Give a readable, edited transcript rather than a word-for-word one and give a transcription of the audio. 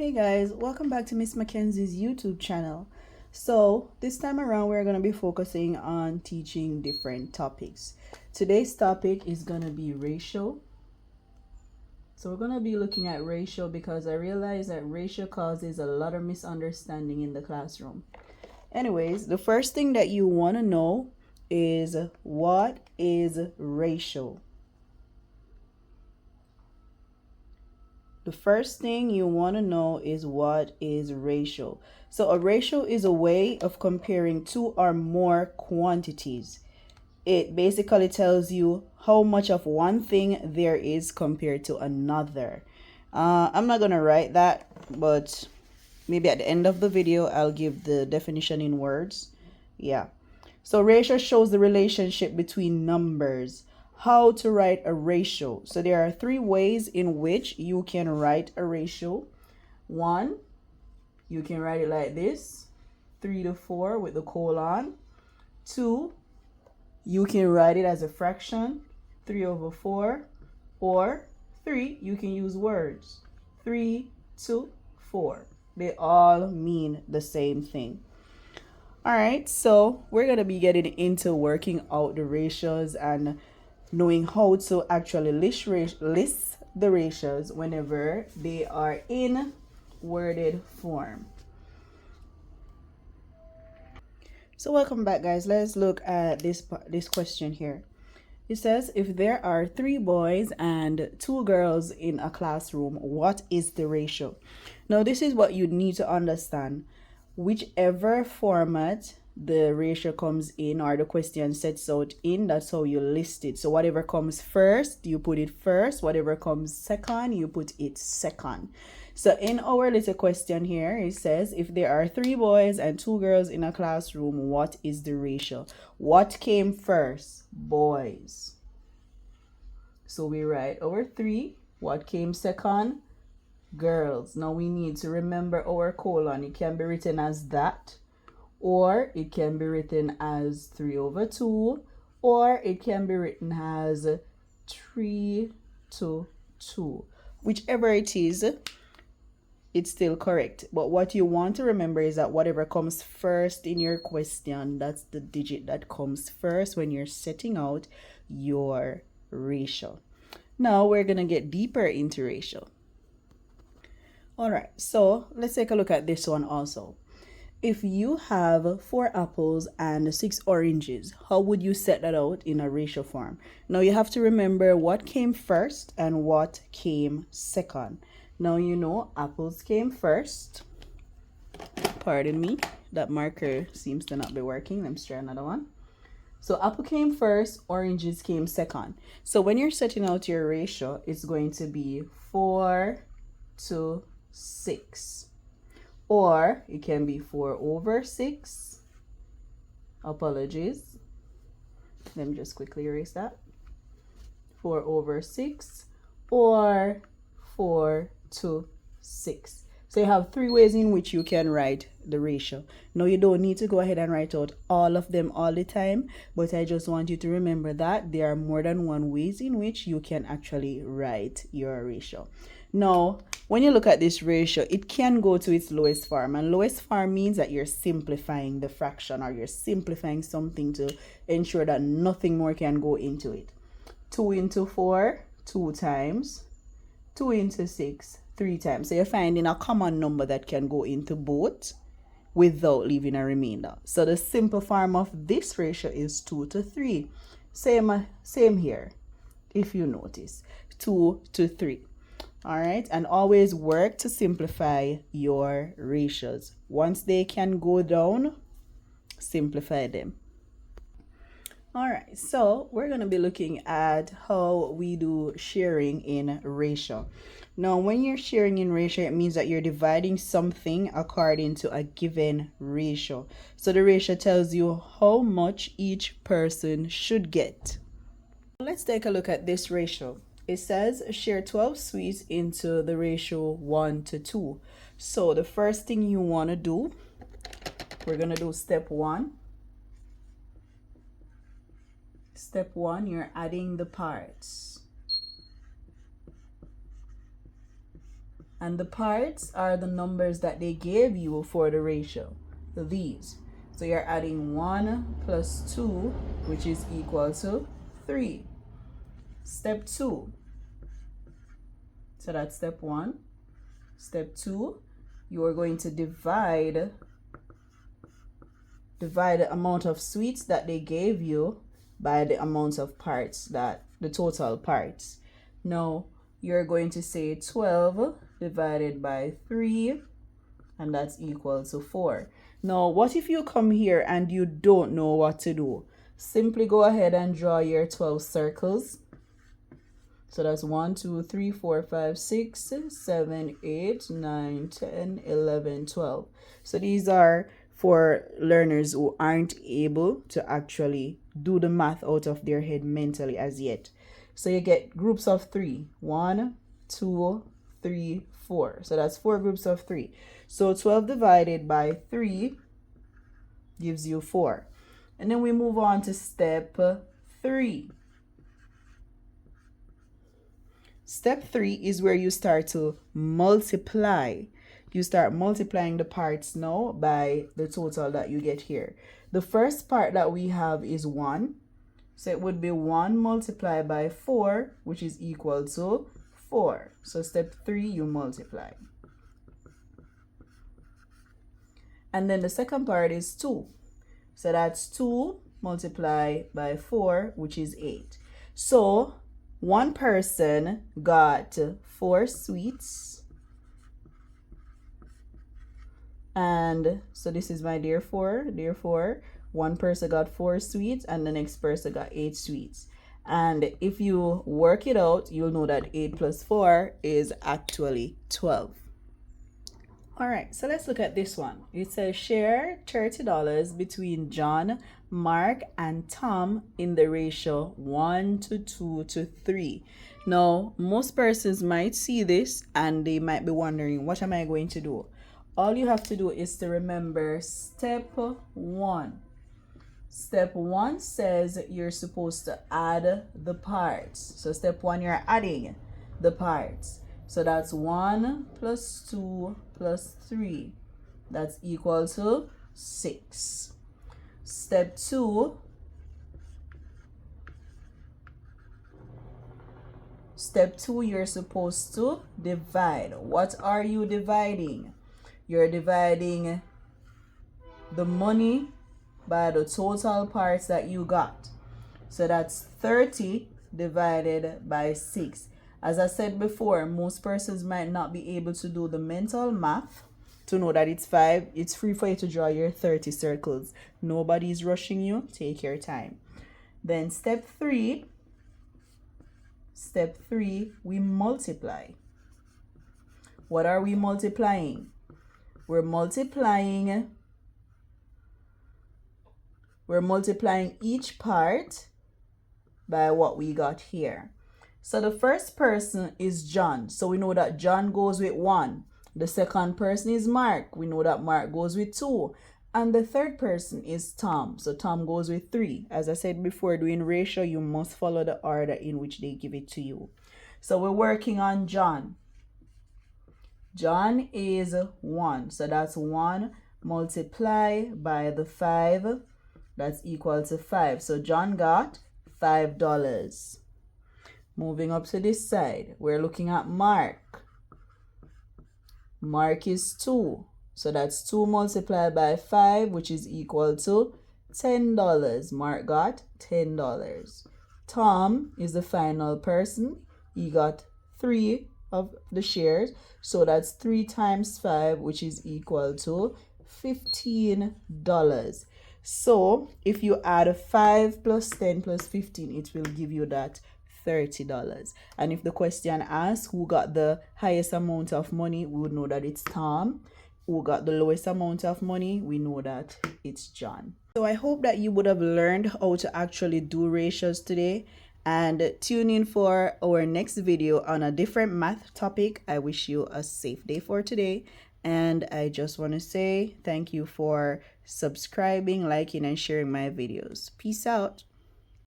Hey guys, welcome back to Miss Mackenzie's YouTube channel. So this time around we're going to be focusing on teaching different topics. Today's topic is going to be ratio. So we're going to be looking at ratio because I realize that ratio causes a lot of misunderstanding in the classroom. Anyways, the first thing that you want to know is what is ratio? The first thing you want to know is what is ratio. So a ratio is a way of comparing two or more quantities. It basically tells you how much of one thing there is compared to another. I'm not going to write that, but maybe at the end of the video, I'll give the definition in words. Yeah. So ratio shows the relationship between numbers. How to write a ratio. So there are three ways in which you can write a ratio. One, you can write it like this, 3 to 4 with the colon. Two, you can write it as a fraction, 3 over 4. Or three, you can use words, 3 to 4. They all mean the same thing. All right, so we're going to be getting into working out the ratios and knowing how to actually list the ratios whenever they are in worded form. So welcome back, guys. Let's look at this question here. It says, if there are 3 boys and 2 girls in a classroom, what is the ratio? Now, this is what you need to understand. Whichever format the ratio comes in or the question sets out in, that's how you list it. So whatever comes first, you put it first. Whatever comes second, you put it second. So in our little question here, it says, if there are 3 boys and 2 girls in a classroom, what is the ratio? What came first? Boys. So we write our 3. What came second? Girls. Now we need to remember our colon. It can be written as that, or it can be written as 3 over 2, or it can be written as 3 to 2. Whichever it is, it's still correct. But what you want to remember is that whatever comes first in your question, that's the digit that comes first when you're setting out your ratio. Now we're going to get deeper into ratio. All right, so let's take a look at this one also. If you have 4 apples and 6 oranges, how would you set that out in a ratio form? Now you have to remember what came first and what came second. Now you know apples came first. Pardon me, that marker seems to not be working. Let me try another one. So apple came first, oranges came second. So when you're setting out your ratio, it's going to be 4 to 6. Or it can be 4 over 6. Apologies. Let me just quickly erase that. 4 over 6 or 4 to 6. So you have 3 ways in which you can write the ratio. Now you don't need to go ahead and write out all of them all the time, but I just want you to remember that there are more than one ways in which you can actually write your ratio. Now, when you look at this ratio, it can go to its lowest form, and lowest form means that you're simplifying the fraction, or you're simplifying something to ensure that nothing more can go into it. 2 into 4, 2 times. 2 into 6, 3 times. So you're finding a common number that can go into both without leaving a remainder. So the simple form of this ratio is 2 to 3. Same here, if you notice. 2 to 3. All right, and always work to simplify your ratios. Once they can go down, simplify them. All right, so we're going to be looking at how we do sharing in ratio. Now, when you're sharing in ratio, it means that you're dividing something according to a given ratio. So the ratio tells you how much each person should get. Let's take a look at this ratio. It says share 12 sweets into the ratio 1 to 2. So the first thing you want to do, we're going to do step 1. Step 1, you're adding the parts. And the parts are the numbers that they gave you for the ratio. So these. So you're adding 1 plus 2, which is equal to 3. Step 2. So that's step 1. Step 2, you are going to divide the amount of sweets that they gave you by the amount of parts, that the total parts. Now you're going to say 12 divided by 3, and that's equal to 4. Now what if you come here and you don't know what to do? Simply go ahead and draw your 12 circles. So that's 1, 2, 3, 4, 5, 6, 7, 8, 9, 10, 11, 12. So these are for learners who aren't able to actually do the math out of their head mentally as yet. So you get groups of 3. 1, 2, 3, 4. So that's 4 groups of 3. So 12 divided by 3 gives you 4. And then we move on to step 3. Step 3 is where you start to multiply. You start multiplying the parts now by the total that you get here. The first part that we have is 1. So it would be 1 multiplied by 4, which is equal to 4. So step 3, you multiply. And then the second part is 2. So that's 2 multiplied by 4, which is 8. So one person got 4 sweets. And so this is my therefore. Therefore, one person got 4 sweets and the next person got 8 sweets. And if you work it out, you'll know that 8 plus 4 is actually 12. All right, so let's look at this one. It says share $30 between John, Mark, and Tom in the ratio 1 to 2 to 3. Now, most persons might see this and they might be wondering, what am I going to do? All you have to do is to remember step 1. Step 1 says you're supposed to add the parts. So step 1, you're adding the parts. So that's 1 plus 2 plus 3. That's equal to 6. Step 2. Step 2, you're supposed to divide. What are you dividing? You're dividing the money by the total parts that you got. So that's 30 divided by 6. As I said before, most persons might not be able to do the mental math to know that it's 5. It's free for you to draw your 30 circles. Nobody's rushing you. Take your time. Then step 3, we multiply. What are we multiplying? We're multiplying each part by what we got here. So the first person is John. So we know that John goes with 1. The second person is Mark. We know that Mark goes with 2. And the third person is Tom. So Tom goes with 3. As I said before, doing ratio, you must follow the order in which they give it to you. So we're working on John. John is 1. So that's 1 multiplied by the 5. That's equal to 5. So John got $5. Moving up to this side, we're looking at Mark. Mark is 2. So that's 2 multiplied by 5, which is equal to $10. Mark got $10. Tom is the final person. He got 3 of the shares. So that's 3 times 5, which is equal to $15. So if you add 5 plus 10 plus 15, it will give you that $30. And if the question asks who got the highest amount of money, we would know that it's Tom. Who got the lowest amount of money, we know that it's John. So I hope that you would have learned how to actually do ratios today, and tune in for our next video on a different math topic. I wish you a safe day for today, and I just want to say thank you for subscribing, liking, and sharing my videos. Peace out.